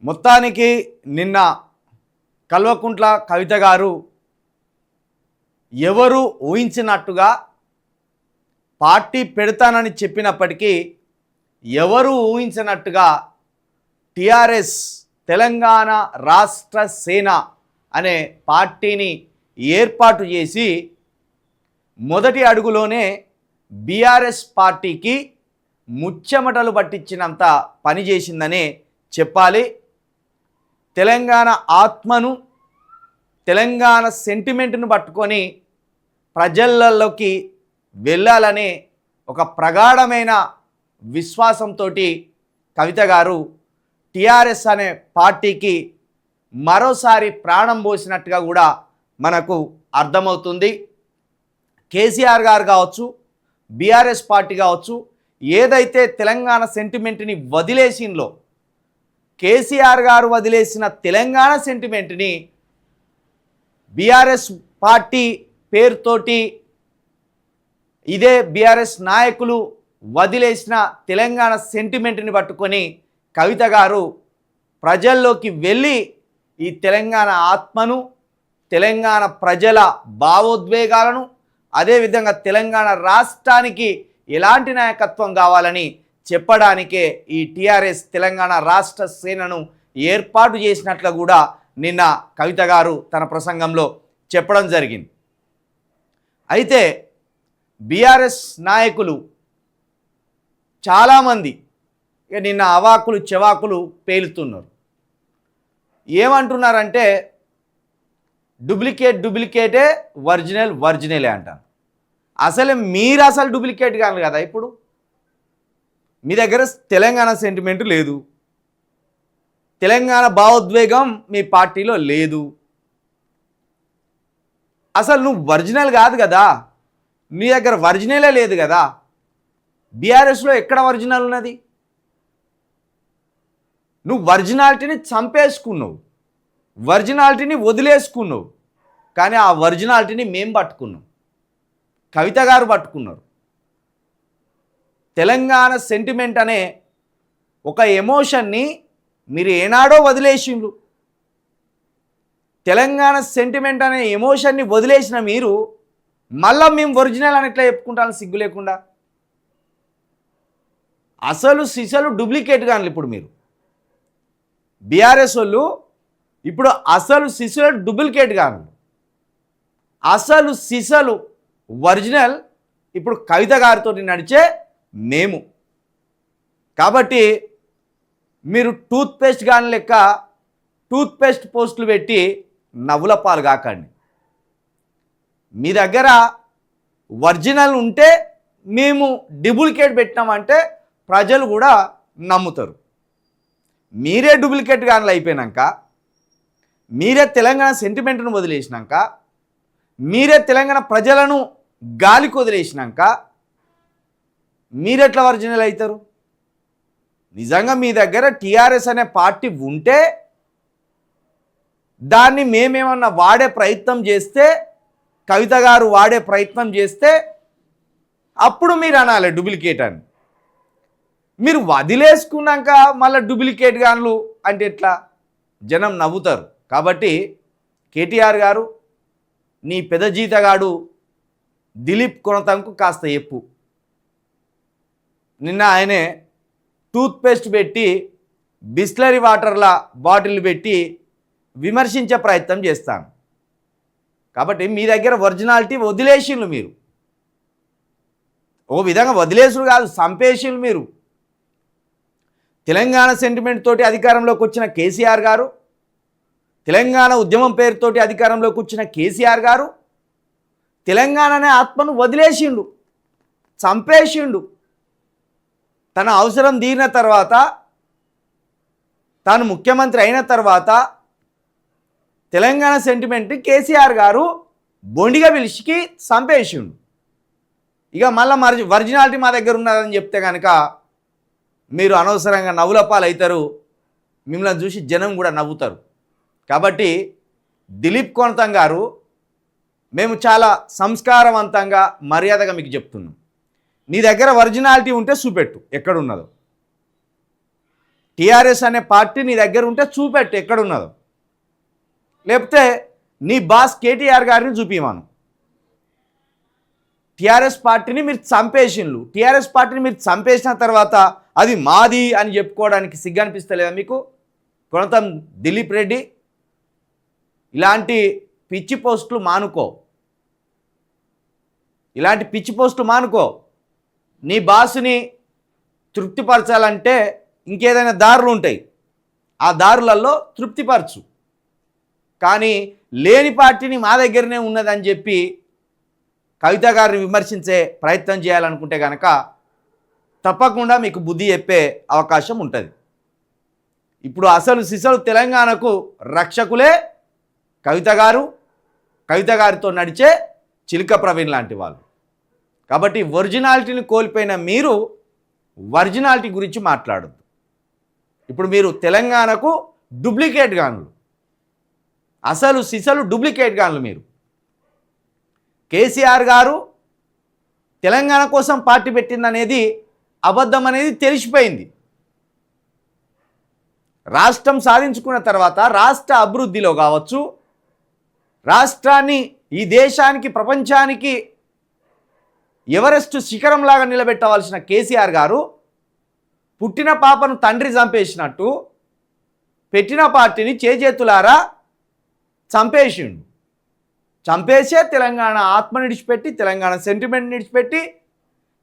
మొత్తానికి నిన్న కల్వకుంట్ల కవిత గారు ఎవరు ఊహించినట్టుగా పార్టీ పెడతానని చెప్పినప్పటికీ ఎవరు ఊహించినట్టుగా టిఆర్ఎస్ తెలంగాణ రాష్ట్ర సేన అనే పార్టీని ఏర్పాటు చేసి మొదటి అడుగులోనే బీఆర్ఎస్ పార్టీకి ముచ్చెమటలు పట్టించినంత పని చేసిందనే చెప్పాలి. తెలంగాణ ఆత్మను తెలంగాణ సెంటిమెంట్ను పట్టుకొని ప్రజలలోకి వెళ్ళాలనే ఒక ప్రగాఢమైన విశ్వాసంతో కవిత గారు టిఆర్ఎస్ అనే పార్టీకి మరోసారి ప్రాణం పోసినట్టుగా కూడా మనకు అర్థమవుతుంది. కేసీఆర్ గారు కావచ్చు, బీఆర్ఎస్ పార్టీ కావచ్చు, ఏదైతే తెలంగాణ సెంటిమెంట్ని వదిలేసిందో కేసీఆర్ గారు వదిలేసిన తెలంగాణ సెంటిమెంట్ని బీఆర్ఎస్ పార్టీ పేరుతోటి ఇదే బీఆర్ఎస్ నాయకులు వదిలేసిన తెలంగాణ సెంటిమెంట్ని పట్టుకొని కవిత గారు ప్రజల్లోకి వెళ్ళి ఈ తెలంగాణ ఆత్మను, తెలంగాణ ప్రజల భావోద్వేగాలను, అదేవిధంగా తెలంగాణ రాష్ట్రానికి ఎలాంటి నాయకత్వం కావాలని చెప్పడానికే ఈ టిఆర్ఎస్ తెలంగాణ రాష్ట్ర సేనను ఏర్పాటు చేసినట్లు కూడా నిన్న కవిత గారు తన ప్రసంగంలో చెప్పడం జరిగింది. అయితే బీఆర్ఎస్ నాయకులు చాలామంది నిన్న అవాకులు చెవాకులు పేలుతున్నారు. ఏమంటున్నారంటే డూప్లికేటే ఒరిజినలే అంటారు. మీరు అసలు డూప్లికేట్ కాదు కదా. ఇప్పుడు మీ దగ్గర తెలంగాణ సెంటిమెంట్ లేదు, తెలంగాణ భావోద్వేగం మీ పార్టీలో లేదు, అసలు నువ్వు ఒరిజినల్ కాదు కదా, నీ దగ్గర ఒరిజినలే లేదు కదా. బీఆర్ఎస్లో ఎక్కడ ఒరిజినల్ ఉన్నది? నువ్వు ఒరిజినాలిటీని చంపేసుకున్నావు, ఒరిజినాలిటీని వదిలేసుకున్నావు. కానీ ఆ ఒరిజినాలిటీని మేము పట్టుకున్నాం, కవిత గారు పట్టుకున్నారు. తెలంగాణ సెంటిమెంట్ అనే ఒక ఎమోషన్ని మీరు ఏనాడో వదిలేసిండ్రు. తెలంగాణ సెంటిమెంట్ అనే ఎమోషన్ని వదిలేసిన మీరు మళ్ళా మేము ఒరిజినల్ అని ఎట్లా చెప్పుకుంటాను సిగ్గు లేకుండా? అసలు సిసలు డూప్లికేట్ కానీ ఇప్పుడు మీరు బీఆర్ఎస్ వాళ్ళు ఇప్పుడు అసలు సిసలు డూప్లికేట్ కాను, అసలు సిసలు ఒరిజినల్ ఇప్పుడు కవిత గారితో నడిచే మేము. కాబట్టి మీరు టూత్పేస్ట్ కానీ లెక్క టూత్పేస్ట్ పోస్టులు పెట్టి నవ్వుల పాలు కాకండి. మీ దగ్గర ఒరిజినల్ ఉంటే మేము డూప్లికేట్ పెట్టినామంటే ప్రజలు కూడా నమ్ముతారు. మీరే డూప్లికేట్ కానీ అయిపోయినాక, మీరే తెలంగాణ సెంటిమెంట్ను వదిలేసినాక, మీరే తెలంగాణ ప్రజలను గాలికి వదిలేసినాక మీరెట్లా ఒరిజినల్ అవుతారు? నిజంగా మీ దగ్గర టిఆర్ఎస్ అనే పార్టీ ఉంటే దాన్ని మేమేమన్నా వాడే ప్రయత్నం చేస్తే, కవిత గారు వాడే ప్రయత్నం చేస్తే అప్పుడు మీరు అనాలి డూప్లికేట్ అని. మీరు వదిలేసుకున్నాక మళ్ళీ డూప్లికేట్ గాన్లు అంటే ఎట్లా? జనం నవ్వుతారు. కాబట్టి కేటీఆర్ గారు, నీ పెద్ద జీతగాడు దిలీప్ కొనతంకు కాస్త చెప్పు. నిన్న ఆయనే టూత్పేస్ట్ పెట్టి బిస్లరీ వాటర్ల బాటిల్ పెట్టి విమర్శించే ప్రయత్నం చేస్తాను. కాబట్టి మీ దగ్గర ఒరిజినాలిటీ వదిలేసిళ్ళు, మీరు ఓ విధంగా వదిలేసుడు కాదు, సంపేసిళ్ళు మీరు. తెలంగాణ సెంటిమెంట్ తోటి అధికారంలోకి వచ్చిన కేసీఆర్ గారు, తెలంగాణ ఉద్యమం పేరుతోటి అధికారంలోకి వచ్చిన కేసీఆర్ గారు తెలంగాణ అనే ఆత్మను వదిలేసిండు, చంపేసిండు. తన అవసరం తీరిన తర్వాత, తాను ముఖ్యమంత్రి అయిన తర్వాత తెలంగాణ సెంటిమెంట్ కేసీఆర్ గారు బొండిగా పిలిచికి చంపేసిండు. ఇక మళ్ళీ ఒరిజినాలిటీ మా దగ్గర ఉన్నదని చెప్తే కనుక మీరు అనవసరంగా నవ్వుల పాలు అవుతారు, మిమ్మల్ని చూసి జనం కూడా నవ్వుతారు. కాబట్టి దిలీప్ కొనతం గారు, మేము చాలా సంస్కారవంతంగా మర్యాదగా మీకు చెప్తున్నాం, నీ దగ్గర ఒరిజినాలిటీ ఉంటే చూపెట్టు ఎక్కడున్నదో. టీఆర్ఎస్ అనే పార్టీ నీ దగ్గర ఉంటే చూపెట్టు ఎక్కడున్నదో, లేకపోతే నీ బాస్ కేటీఆర్ గారిని చూపించమను. టీఆర్ఎస్ పార్టీని మీరు చంపేసిండ్రు. టీఆర్ఎస్ పార్టీని మీరు చంపేసిన తర్వాత అది మాది అని చెప్పుకోవడానికి సిగ్గు అనిపిస్తలేదా మీకు? కొనతం దిలీప్ రెడ్డి, ఇలాంటి పిచ్చి పోస్టులు మానుకో, ఇలాంటి పిచ్చి పోస్టులు మానుకో. నీ బాసుని తృప్తిపరచాలంటే ఇంకేదైనా దారులు ఉంటాయి, ఆ దారులలో తృప్తిపరచు. కానీ లేని పార్టీని మా దగ్గరనే ఉన్నదని చెప్పి కవిత గారిని విమర్శించే ప్రయత్నం చేయాలనుకుంటే కనుక తప్పకుండా మీకు బుద్ధి చెప్పే అవకాశం ఉంటుంది. ఇప్పుడు అసలు సిసలు తెలంగాణకు రక్షకులే కవిత గారు, కవిత గారితో నడిచే చిలుక ప్రవీణ్ లాంటి వాళ్ళు. కాబట్టి ఒరిజినాలిటీని కోల్పోయిన మీరు ఒరిజినాలిటీ గురించి మాట్లాడద్దు. ఇప్పుడు మీరు తెలంగాణకు డూప్లికేట్ గానులు, అసలు సిసలు డూప్లికేట్ గానులు మీరు. కేసీఆర్ గారు తెలంగాణ కోసం పార్టీ పెట్టిందనేది అబద్ధం అనేది తెలిసిపోయింది. రాష్ట్రం సాధించుకున్న తర్వాత రాష్ట్ర అభివృద్ధిలో కావచ్చు, రాష్ట్రాన్ని ఈ దేశానికి ప్రపంచానికి ఎవరెస్ట్ శిఖరంలాగా నిలబెట్టవలసిన కేసీఆర్ గారు పుట్టిన పాపను తండ్రి చంపేసినట్టు పెట్టిన పార్టీని చేజేతులారా చంపేసిండు. చంపేసే తెలంగాణ ఆత్మ నిడిచిపెట్టి, తెలంగాణ సెంటిమెంట్ నిడిచిపెట్టి,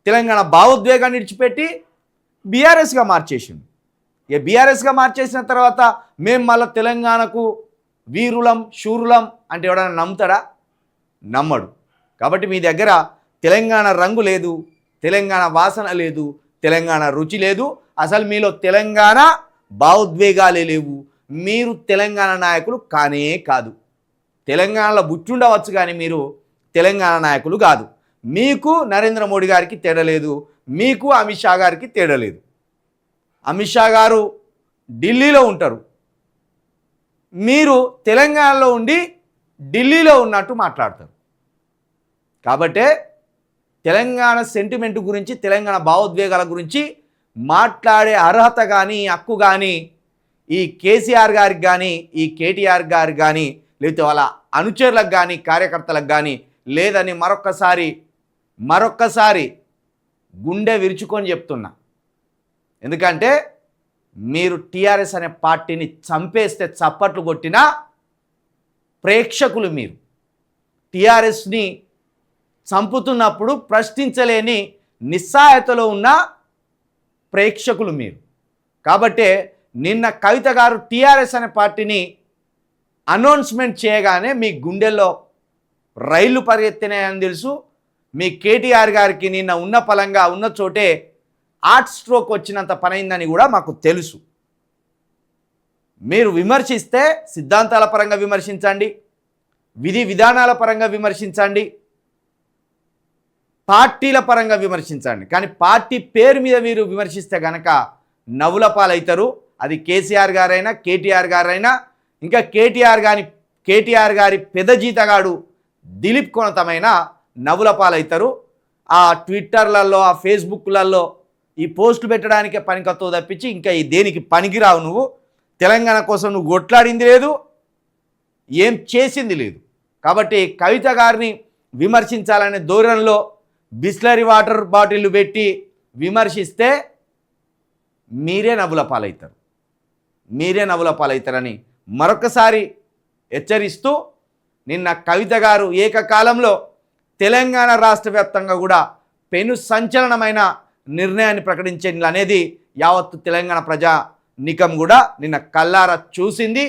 తెలంగాణ భావోద్వేగాన్ని నిడిచిపెట్టి బీఆర్ఎస్గా మార్చేసిండు. బీఆర్ఎస్గా మార్చేసిన తర్వాత మేము మళ్ళీ తెలంగాణకు వీరులం శూరులం అంటే ఎవడైనా నమ్ముతాడా? నమ్మడు. కాబట్టి మీ దగ్గర తెలంగాణ రంగు లేదు, తెలంగాణ వాసన లేదు, తెలంగాణ రుచి లేదు, అసలు మీలో తెలంగాణ భావోద్వేగాలే లేవు. మీరు తెలంగాణ నాయకులు కానే కాదు. తెలంగాణలో బుట్టుండవచ్చు కానీ మీరు తెలంగాణ నాయకులు కాదు. మీకు నరేంద్ర మోడీ గారికి తేడలేదు, మీకు అమిత్ షా గారికి తేడలేదు. అమిత్ షా గారు ఢిల్లీలో ఉంటారు, మీరు తెలంగాణలో ఉండి ఢిల్లీలో ఉన్నట్టు మాట్లాడతారు. కాబట్టే తెలంగాణ సెంటిమెంట్ గురించి, తెలంగాణ భావోద్వేగాల గురించి మాట్లాడే అర్హత కానీ హక్కు కానీ ఈ కేసీఆర్ గారికి కానీ, ఈ కేటీఆర్ గారికి కానీ, లేకపోతే వాళ్ళ అనుచరులకు కానీ, కార్యకర్తలకు కానీ లేదని మరొక్కసారి గుండె విరుచుకొని చెప్తున్నా. ఎందుకంటే మీరు టీఆర్ఎస్ అనే పార్టీని చంపేస్తే చప్పట్లు కొట్టిన ప్రేక్షకులు మీరు. టీఆర్ఎస్ని చంపుతున్నప్పుడు ప్రశ్నించలేని నిస్సహాయతలో ఉన్న ప్రేక్షకులు మీరు. కాబట్టే నిన్న కవిత గారు టీఆర్ఎస్ అనే పార్టీని అనౌన్స్మెంట్ చేయగానే మీ గుండెల్లో రైళ్లు పరిగెత్తినాయని తెలుసు. మీ కేటీఆర్ గారికి నిన్న ఉన్న పలంగా ఉన్న చోటే హార్ట్ స్ట్రోక్ వచ్చినంత పనైందని కూడా మాకు తెలుసు. మీరు విమర్శిస్తే సిద్ధాంతాల పరంగా విమర్శించండి, విధి విధానాల పరంగా విమర్శించండి, పార్టీల పరంగా విమర్శించండి. కానీ పార్టీ పేరు మీద మీరు విమర్శిస్తే కనుక నవ్వుల పాలవుతారు. అది కేసీఆర్ గారైనా, కేటీఆర్ గారైనా, ఇంకా కేటీఆర్ గారి పెద్ద జీతగాడు దిలీప్ కొనతమైన నవ్వుల పాలవుతారు. ఆ ట్విట్టర్లలో, ఆ ఫేస్బుక్లలో ఈ పోస్టులు పెట్టడానికే పనికొత్తో తప్పించి ఇంకా ఈ దేనికి పనికిరావు. నువ్వు తెలంగాణ కోసం నువ్వు కొట్లాడింది లేదు, ఏం చేసింది లేదు. కాబట్టి కవిత గారిని విమర్శించాలనే ధోరణిలో బిస్లరీ వాటర్ బాటిల్ పెట్టి విమర్శిస్తే మీరే నవ్వుల పాలవుతారని మరొకసారి హెచ్చరిస్తూ, నిన్న కవిత గారు ఏకకాలంలో తెలంగాణ రాష్ట్ర వ్యాప్తంగా కూడా పెను సంచలనమైన నిర్ణయాన్ని ప్రకటించింది అనేది యావత్తు తెలంగాణ ప్రజానీకం కూడా నిన్న కల్లారా చూసింది.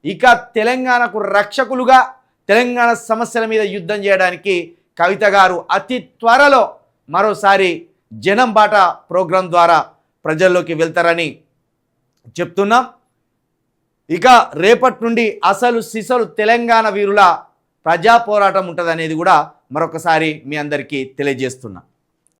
ఇక తెలంగాణకు రక్షకులుగా, తెలంగాణ సమస్యల మీద యుద్ధం చేయడానికి కవిత గారు అతి త్వరలో మరోసారి జనం బాట ప్రోగ్రాం ద్వారా ప్రజల్లోకి వెళ్తారని చెప్తున్నాం. ఇక రేపటి నుండి అసలు సిసలు తెలంగాణ వీరుల ప్రజా పోరాటం ఉంటుందనేది కూడా మరొకసారి మీ అందరికీ తెలియజేస్తున్నా.